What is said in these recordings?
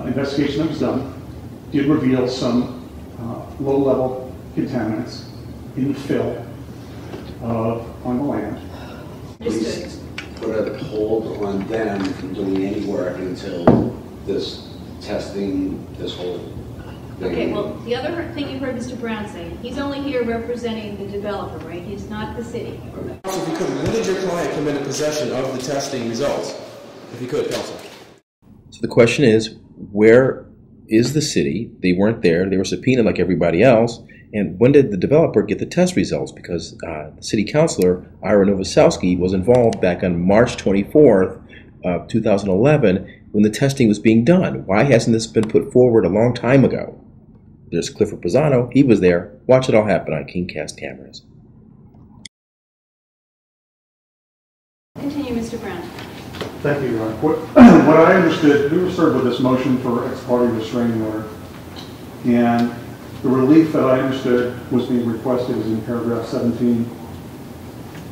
investigation that was done did reveal some low-level contaminants in the fill on the land. Please put a hold on them from doing any work until this testing, this whole thing. Okay, well, the other thing you heard Mr. Brown say, he's only here representing the developer, right? He's not the city. Okay. Counsel, if you could, when did your client come into possession of the testing results? If you could, Counsel. So the question is, where is the city? They weren't there. They were subpoenaed like everybody else. And when did the developer get the test results? Because the city councilor, Ira Novoselsky, was involved back on March 24th of 2011 when the testing was being done. Why hasn't this been put forward a long time ago? There's Clifford Pisano. He was there. Watch it all happen on KingCast cameras. Continue, Mr. Brown. Thank you, Your Honor. What I understood, we were served with this motion for ex parte restraining order, and the relief that I understood was being requested is in paragraph 17.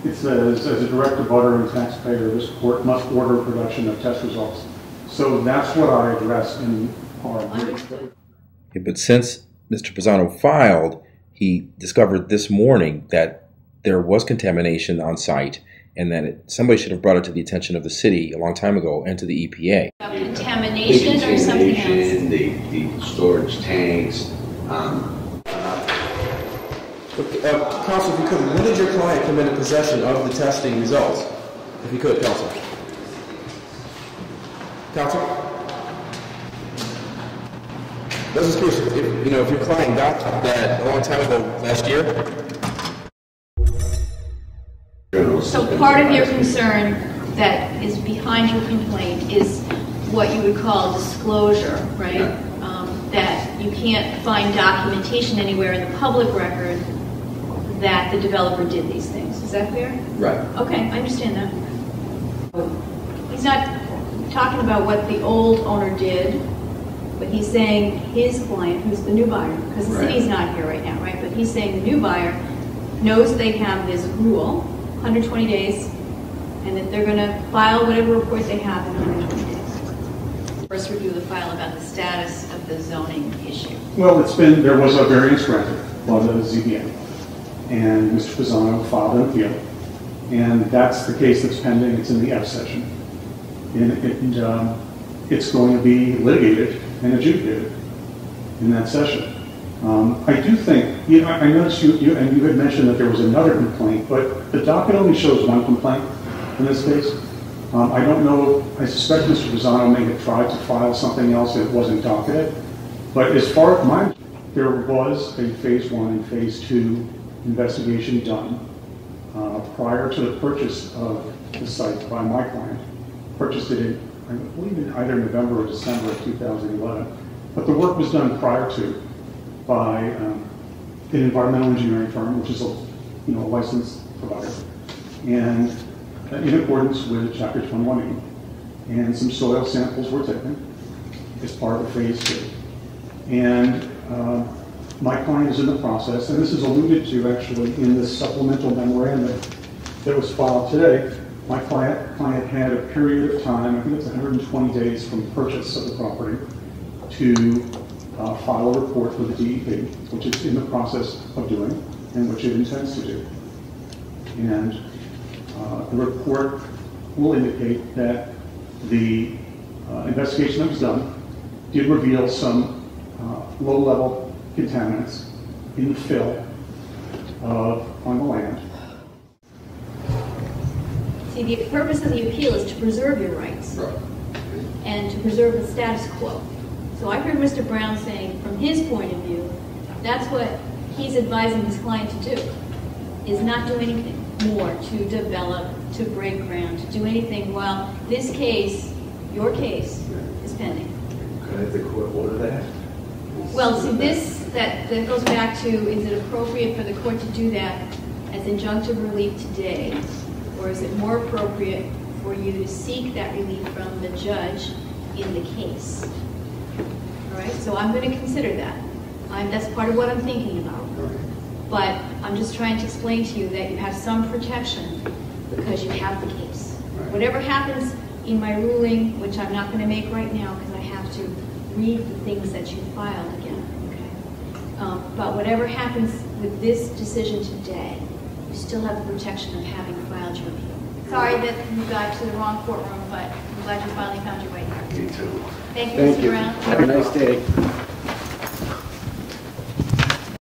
It says, as a direct abutter and taxpayer, this court must order production of test results. So that's what I addressed in our brief. Yeah, but since Mr. Pisano filed, he discovered this morning that there was contamination on site and that somebody should have brought it to the attention of the city a long time ago and to the EPA. Contamination or something else? The storage tanks. Counsel, if you could, when did your client come into possession of the testing results? If you could, Counsel. Counsel? This is curious, if your client got that a long time ago last year? So part of your concern that is behind your complaint is what you would call disclosure, right? Yeah. That you can't find documentation anywhere in the public record that the developer did these things. Is that fair? Right. Okay, I understand that. He's not talking about what the old owner did, but he's saying his client, who's the new buyer, because the city's not here right now, right? But he's saying the new buyer knows they have this rule, 120 days, and that they're going to file whatever report they have in 120 days. First review the file about the status of the zoning issue. Well, there was a variance granted by the ZBA, and Mr. Pisano filed an appeal, and that's the case that's pending. It's in the F session, and it's going to be litigated and adjudicated in that session. I do think, I noticed you had mentioned that there was another complaint, but the docket only shows one complaint in this case. I don't know, I suspect Mr. Pisano may have tried to file something else that wasn't docketed, but as far as mine, there was a phase 1 and phase 2 investigation done prior to the purchase of the site by my client. Purchased it in, I believe, in either November or December of 2011. But the work was done prior to by an environmental engineering firm, which is a licensed provider, and in accordance with Chapter 21E. And some soil samples were taken as part of phase 2. And my client is in the process, and this is alluded to actually in this supplemental memorandum that was filed today. My client had a period of time, I think it's 120 days from purchase of the property, to file a report for the DEP, which it's in the process of doing, and which it intends to do. And the report will indicate that the investigation that was done did reveal some low-level contaminants in the fill on the land. See, the purpose of the appeal is to preserve your rights and to preserve the status quo. So I heard Mr. Brown saying, from his point of view, that's what he's advising his client to do, is not do anything more to develop, to break ground, to do anything while this case, your case, is pending. Could the court order that? Well, see, that goes back to, is it appropriate for the court to do that as injunctive relief today, or is it more appropriate for you to seek that relief from the judge in the case? All right, so I'm going to consider that. That's part of what I'm thinking about. But I'm just trying to explain to you that you have some protection because you have the case. Whatever happens in my ruling, which I'm not going to make right now because I have to read the things that you filed again, okay? But whatever happens with this decision today, you still have the protection of having filed your appeal. Sorry that you got to the wrong courtroom, but I'm glad you finally found your way here. Me too. Thank you, Thank Mr. you. Brown. Have a nice day.